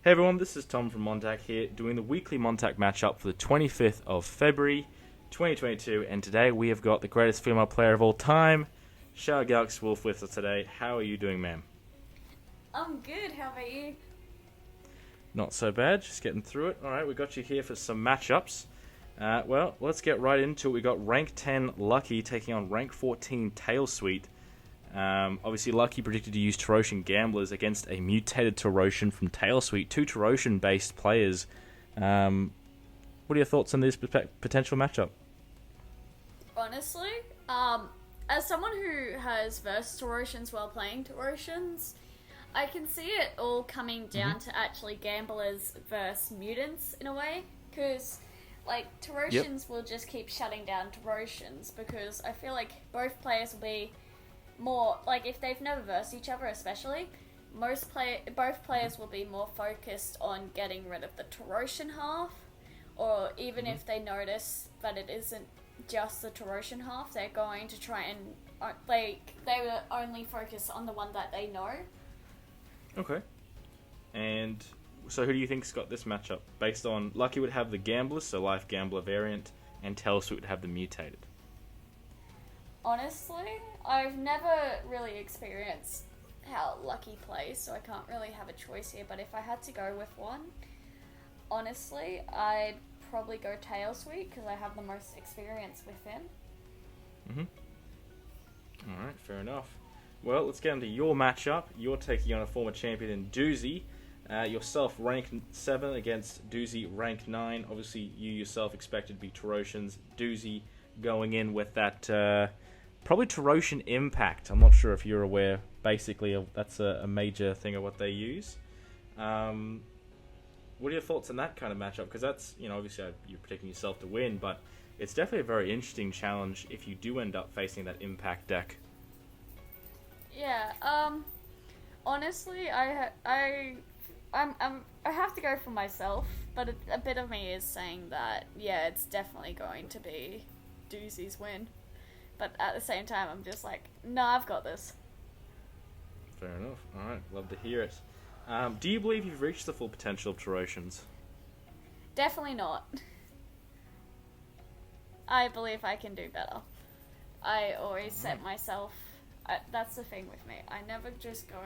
Hey everyone, this is Tom from MonTac here, doing the weekly MonTac matchup for the 25th of February, 2022, and today we have got the greatest female player of all time, Shao Galaxy Wolf, with us today. How are you doing, ma'am? I'm good, how about you? Not so bad, just getting through it. Alright, we got you here for some matchups. Well, let's get right into it. We got rank 10 Lucky taking on rank 14 Tailsweet. Obviously, Lucky predicted to use Terosian Gamblers against a mutated Terosian from Tailsweet, two Terosian-based players. What are your thoughts on this potential matchup? Honestly, as someone who has versed Terosians while playing Terosians, I can see it all coming down to actually Gamblers versus Mutants in a way, because like Terosians will just keep shutting down Terosians, because I feel like both players will be more, like, if they've never versed each other especially, both players will be more focused on getting rid of the Terosian half, or even if they notice that it isn't just the Terosian half, they're going to try and they will only focus on the one that they know. Okay. And so who do you think's got this matchup? Based on Lucky would have the Gamblers, so Life Gambler variant, and Tailsweet would have the mutated. Honestly, I've never really experienced how Lucky plays, so I can't really have a choice here, but if I had to go with one, honestly, I'd probably go Tailsweet, because I have the most experience with him. Alright, fair enough. Well, let's get into your matchup. You're taking on a former champion in Doozy. Yourself rank 7 against Doozy rank 9. Obviously, you yourself expected to be Terosians. Doozy going in with that probably Terosian Impact. I'm not sure if you're aware. Basically, that's a major thing of what they use. What are your thoughts on that kind of matchup? Because that's, obviously you're predicting yourself to win, but it's definitely a very interesting challenge if you do end up facing that Impact deck. Yeah, honestly, I have to go for myself, but a bit of me is saying that, yeah, it's definitely going to be Doozy's win. But at the same time, I'm just like, nah, I've got this. Fair enough. Alright, love to hear it. Do you believe you've reached the full potential of Terosians? Definitely not. I believe I can do better. I always set myself... that's the thing with me. I never just go,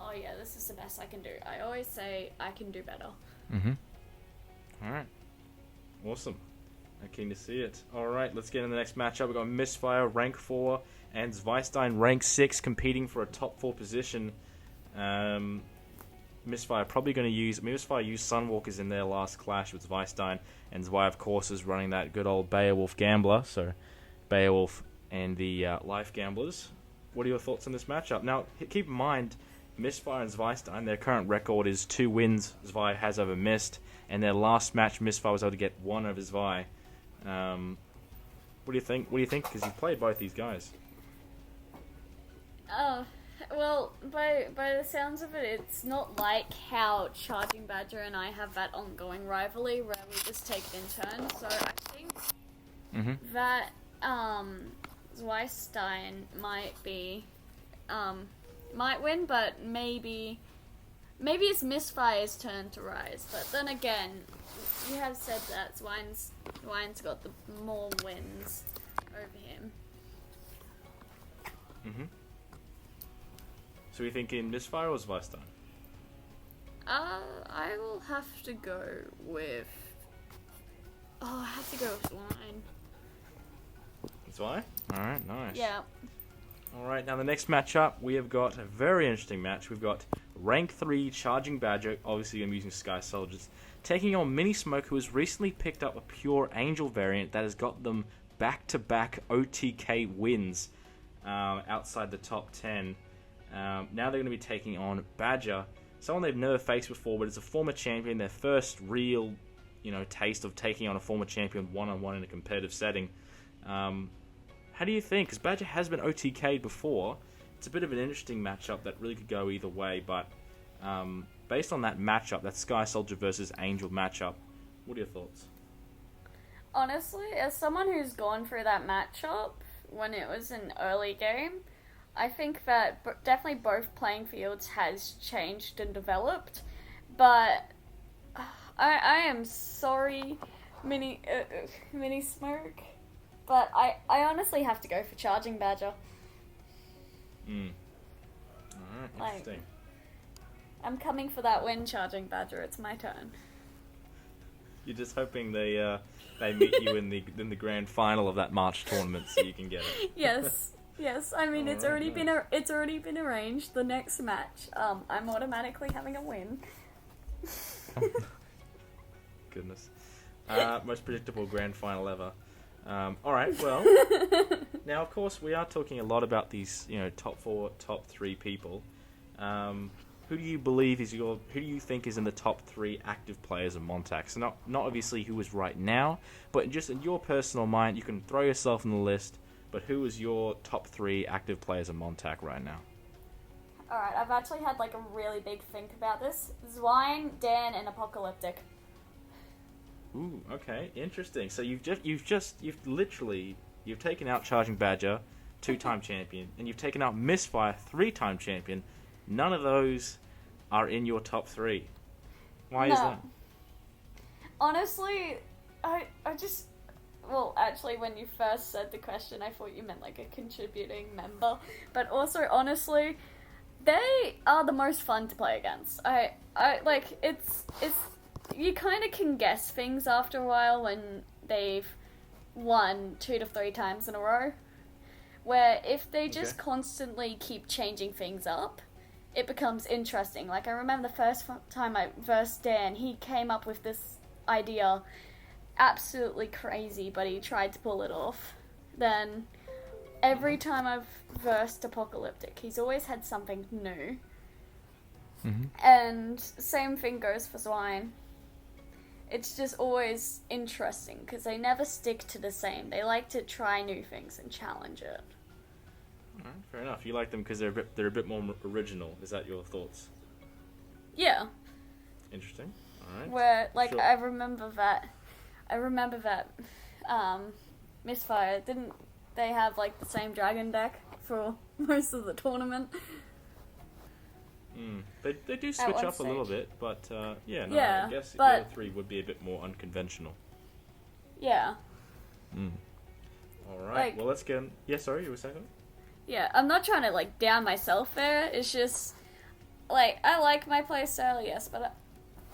oh yeah, this is the best I can do. I always say, I can do better. Alright. Awesome. I'm keen to see it. Alright, let's get in the next matchup. We've got Misfire, rank 4, and Zweistein, rank 6, competing for a top 4 position. Misfire probably going to use... Misfire used Sunwalkers in their last clash with Zweistein, and Zwei, of course, is running that good old Beowulf Gambler, so Beowulf and the Life Gamblers. What are your thoughts on this matchup? Now, keep in mind, Misfire and Zweistein, their current record is 2 wins Zwei has over Mist, and their last match, Misfire was able to get 1 over Zwei. What do you think? Because you've played both these guys. Well, by the sounds of it, it's not like how Charging Badger and I have that ongoing rivalry where we just take it in turns. So I think that Zweistein might win, but maybe it's Misfire's turn to rise. But then again, you have said that Zwein's got the more wins over him. So you thinking Misfire or Zweistein? I will have to go with... I have to go with Zwine. Zwei? Alright, nice. Yeah. Alright, now the next matchup, we have got a very interesting match. We've got rank 3 Charging Badger, obviously I'm using Sky Soldiers, taking on Mini Smoke, who has recently picked up a pure Angel variant that has got them back-to-back OTK wins outside the top 10. Now they're going to be taking on Badger, someone they've never faced before, but it's a former champion, their first real, taste of taking on a former champion one-on-one in a competitive setting. How do you think? Because Badger has been OTK'd before. It's a bit of an interesting matchup that really could go either way, but based on that matchup, that Sky Soldier versus Angel matchup, what are your thoughts? Honestly, as someone who's gone through that matchup when it was an early game, I think that definitely both playing fields has changed and developed, but I am sorry, Mini Smoke, but I honestly have to go for Charging Badger. Alright, interesting. I'm coming for that win, Charging Badger. It's my turn. You're just hoping they meet you in the grand final of that March tournament, so you can get it. Yes. I mean, it's already been arranged. The next match, I'm automatically having a win. Goodness. Most predictable grand final ever. Alright, well, now of course we are talking a lot about these, top 4, top 3 people. Who do you think is in the top 3 active players of MonTac? So not obviously who is right now, but just in your personal mind, you can throw yourself in the list, but who is your top 3 active players of MonTac right now? Alright, I've actually had a really big think about this. Zwine, Dan, and Apocalyptic. Ooh, okay, interesting. So you've taken out Charging Badger, 2-time champion, and you've taken out Misfire, 3-time champion. None of those are in your top 3. Why is that? Honestly, I just... Well, actually, when you first said the question, I thought you meant a contributing member. But also, honestly, they are the most fun to play against. It's you kind of can guess things after a while when they've won 2 to 3 times in a row. Where if they just constantly keep changing things up, it becomes interesting. I remember the first time I versed Dan, he came up with this idea, absolutely crazy, but he tried to pull it off. Then, every time I've versed Apocalyptic, he's always had something new. Mm-hmm. And same thing goes for Zwine. It's just always interesting, because they never stick to the same. They like to try new things and challenge it. Alright, fair enough. You like them because they're a bit more original. Is that your thoughts? Yeah. Interesting. Alright. Where, sure. I remember that, Misfire, didn't they have, the same dragon deck for most of the tournament? They do switch up a little bit, but, I guess the other 3 would be a bit more unconventional. Yeah. Alright, well, let's get... Yeah, sorry, you were saying something? Yeah, I'm not trying to, down myself there. It's just, I like my playstyle, yes, but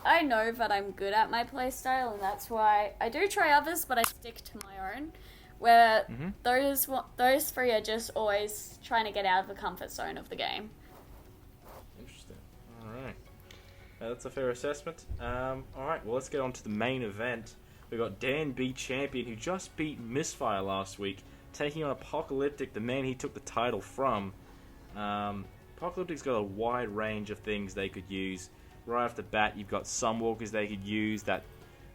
I know that I'm good at my playstyle, and that's why I do try others, but I stick to my own. Where those 3 are just always trying to get out of the comfort zone of the game. Interesting. Alright. That's a fair assessment. Alright, well, let's get on to the main event. We've got Dan B. Champion, who just beat Misfire last week, taking on Apocalyptic, the man he took the title from. Apocalyptic's got a wide range of things they could use. Right off the bat, you've got Sunwalkers they could use that,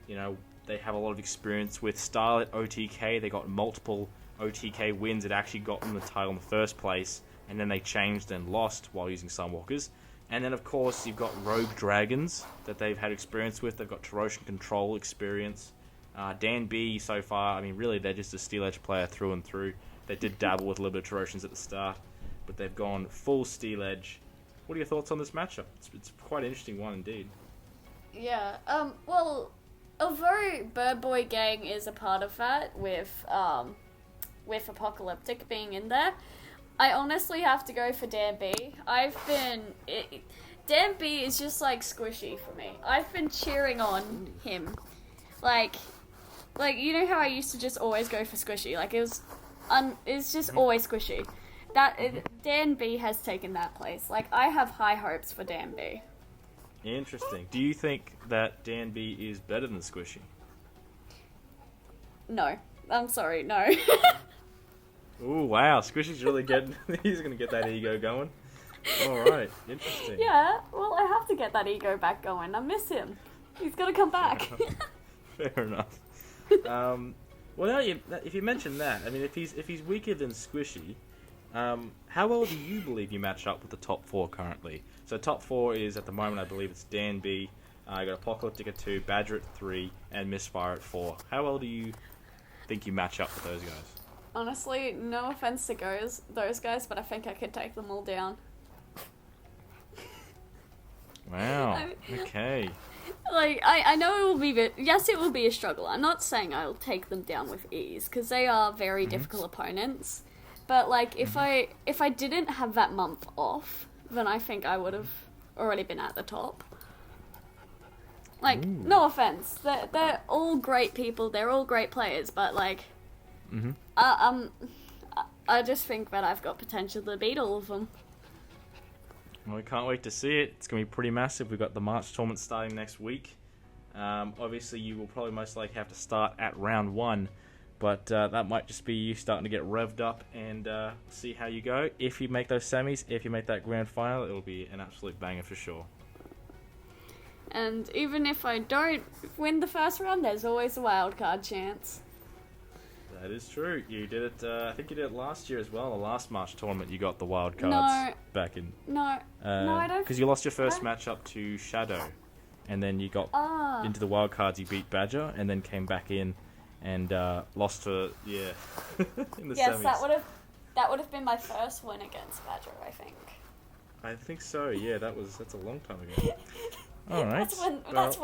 they have a lot of experience with. Style at OTK, they got multiple OTK wins that actually got them the title in the first place, and then they changed and lost while using Sunwalkers. And then, of course, you've got Rogue Dragons that they've had experience with. They've got Terosian Control experience. Dan B, so far, really, they're just a Steel Edge player through and through. They did dabble with a little bit of Terosians at the start, but they've gone full Steel Edge. What are your thoughts on this matchup? It's quite an interesting one indeed. Yeah, well, although Bird Boy Gang is a part of that, with Apocalyptic being in there, I honestly have to go for Dan B. Dan B is just, squishy for me. I've been cheering on him. You know how I used to just always go for squishy? It's just always squishy. Dan B has taken that place. I have high hopes for Dan B. Interesting. Do you think that Dan B is better than Squishy? No. I'm sorry, no. Ooh, wow. Squishy's really getting... He's going to get that ego going. Alright, interesting. Yeah, well, I have to get that ego back going. I miss him. He's got to come back. Fair enough. Well, now if you mention that, if he's weaker than Squishy, how well do you believe you match up with the top 4 currently? So top 4 is, at the moment, I believe it's Dan B, I got Apocalyptic at 2, Badger at 3, and Misfire at 4. How well do you think you match up with those guys? Honestly, no offense to those guys, but I think I could take them all down. Wow. I mean, Okay. Like, I know it will be... Yes, it will be a struggle. I'm not saying I'll take them down with ease, because they are very difficult opponents. But, like, if I didn't have that month off, then I think I would have already been at the top. Like, no offense. They're all great people, they're all great players, but, like... I just think that I've got potential to beat all of them. Well, we can't wait to see it. It's going to be pretty massive. We've got the March tournament starting next week. Obviously, you will probably most likely have to start at round 1, but that might just be you starting to get revved up and see how you go. If you make those semis, if you make that grand final, it'll be an absolute banger for sure. And even if I don't win the first round, there's always a wild card chance. That is true. You did it, I think you did it last year as well. The last March tournament, you got the wild cards back in. No, I don't. Because you lost your first matchup to Shadow, and then you got into the wild cards. You beat Badger, and then came back in and lost to in the semis. That would have been my first win against Badger, I think. I think so. Yeah, that's a long time ago. All right. That's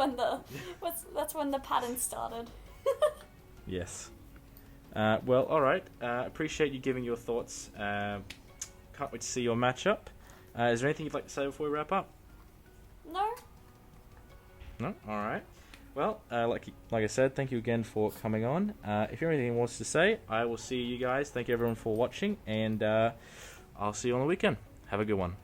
when the pattern started. Yes. Well, all right. Appreciate you giving your thoughts. Can't wait to see your matchup. Is there anything you'd like to say before we wrap up? No. No? All right. Well, like I said, thank you again for coming on. If you have anything else to say, I will see you guys. Thank you everyone for watching, and I'll see you on the weekend. Have a good one.